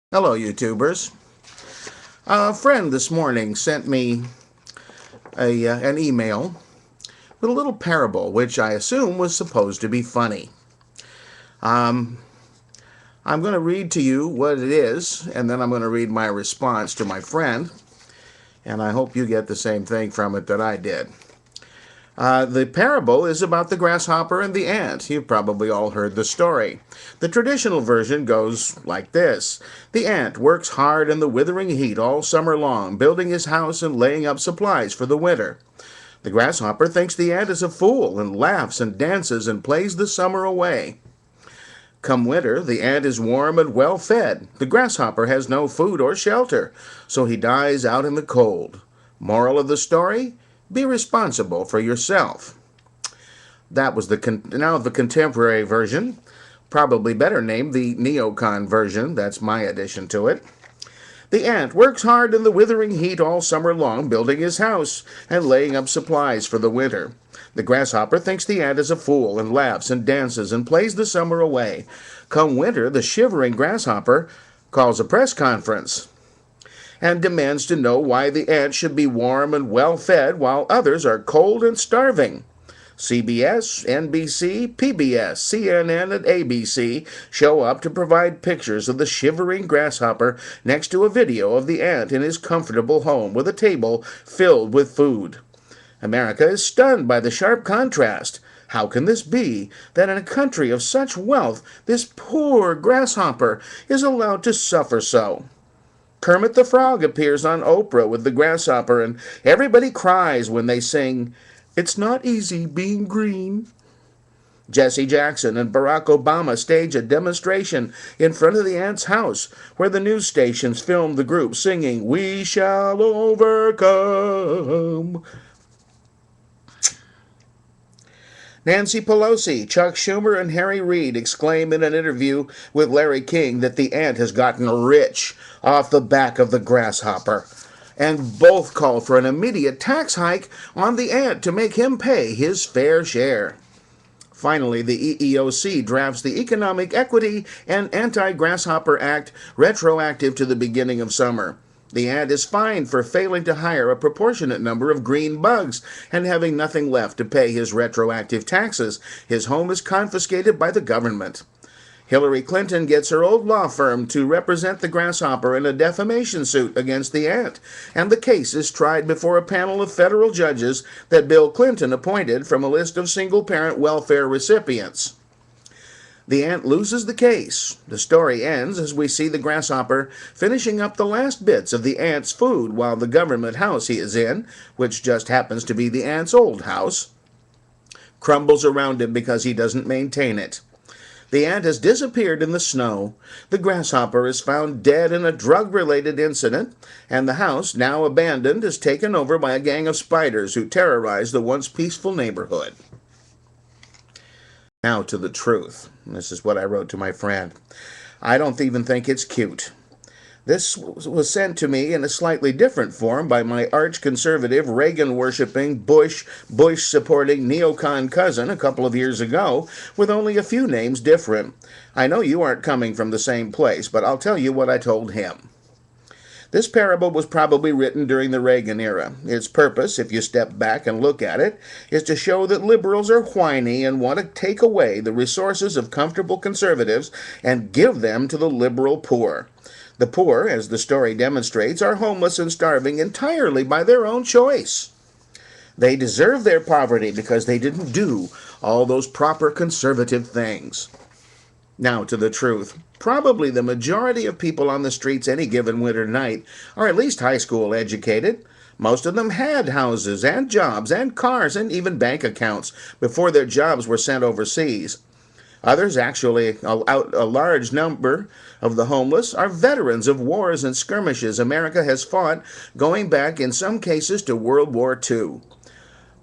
Hello, YouTubers. A friend this morning sent me an email with a little parable, which I assume was supposed to be funny. Um, I'm going to read to you what it is, and then I'm going to read my response to my friend, and I hope you get the same thing from it that I did. The parable is about the grasshopper and the ant. You've probably all heard the story. The traditional version goes like this. The ant works hard in the withering heat all summer long, building his house and laying up supplies for the winter. The grasshopper thinks the ant is a fool and laughs and dances and plays the summer away. Come winter, the ant is warm and well fed. The grasshopper has no food or shelter, so he dies out in the cold. Moral of the story? Be responsible for yourself. That was now the contemporary version, probably better named the neocon version. That's my addition to it. The ant works hard in the withering heat all summer long, building his house and laying up supplies for the winter. The grasshopper thinks the ant is a fool and laughs and dances and plays the summer away. Come winter, the shivering grasshopper calls a press conference and demands to know why the ant should be warm and well fed while others are cold and starving. CBS, NBC, PBS, CNN, and ABC show up to provide pictures of the shivering grasshopper next to a video of the ant in his comfortable home with a table filled with food. America is stunned by the sharp contrast. How can this be that in a country of such wealth, this poor grasshopper is allowed to suffer so? Kermit the Frog appears on Oprah with the grasshopper, and everybody cries when they sing, "It's not easy being green." Jesse Jackson and Barack Obama stage a demonstration in front of the ant's house, where the news stations film the group singing, "We shall overcome." Nancy Pelosi, Chuck Schumer, and Harry Reid exclaim in an interview with Larry King that the ant has gotten rich off the back of the grasshopper. And both call for an immediate tax hike on the ant to make him pay his fair share. Finally, the EEOC drafts the Economic Equity and Anti-Grasshopper Act retroactive to the beginning of summer. The ant is fined for failing to hire a proportionate number of green bugs and having nothing left to pay his retroactive taxes. His home is confiscated by the government. Hillary Clinton gets her old law firm to represent the grasshopper in a defamation suit against the ant, and the case is tried before a panel of federal judges that Bill Clinton appointed from a list of single-parent welfare recipients. The ant loses the case. The story ends as we see the grasshopper finishing up the last bits of the ant's food while the government house he is in, which just happens to be the ant's old house, crumbles around him because he doesn't maintain it. The ant has disappeared in the snow. The grasshopper is found dead in a drug-related incident, and the house, now abandoned, is taken over by a gang of spiders who terrorize the once peaceful neighborhood. Now to the truth. This is what I wrote to my friend. I don't even think it's cute. This was sent to me in a slightly different form by my arch-conservative, Reagan-worshipping, Bush-supporting neocon cousin a couple of years ago, with only a few names different. I know you aren't coming from the same place, but I'll tell you what I told him. This parable was probably written during the Reagan era. Its purpose, if you step back and look at it, is to show that liberals are whiny and want to take away the resources of comfortable conservatives and give them to the liberal poor. The poor, as the story demonstrates, are homeless and starving entirely by their own choice. They deserve their poverty because they didn't do all those proper conservative things. Now to the truth. Probably the majority of people on the streets any given winter night are at least high school educated. Most of them had houses and jobs and cars and even bank accounts before their jobs were sent overseas. Others, actually a large number of the homeless, are veterans of wars and skirmishes America has fought, going back in some cases to World War II.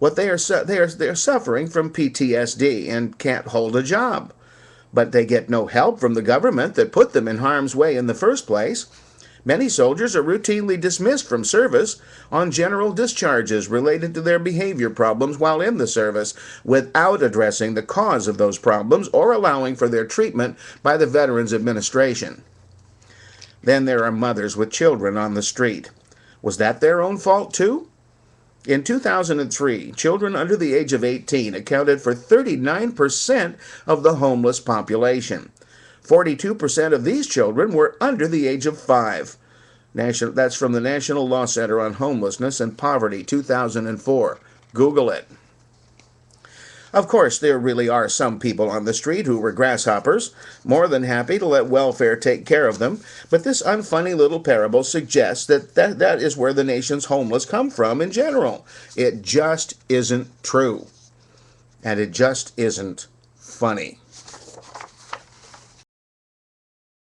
What they are suffering from PTSD and can't hold a job. But they get no help from the government that put them in harm's way in the first place. Many soldiers are routinely dismissed from service on general discharges related to their behavior problems while in the service, without addressing the cause of those problems or allowing for their treatment by the Veterans Administration. Then there are mothers with children on the street. Was that their own fault too? In 2003, children under the age of 18 accounted for 39% of the homeless population. 42% of these children were under the age of 5. That's from the National Law Center on Homelessness and Poverty, 2004. Google it. Of course, there really are some people on the street who were grasshoppers, more than happy to let welfare take care of them, but this unfunny little parable suggests that is where the nation's homeless come from in general. It just isn't true. And it just isn't funny.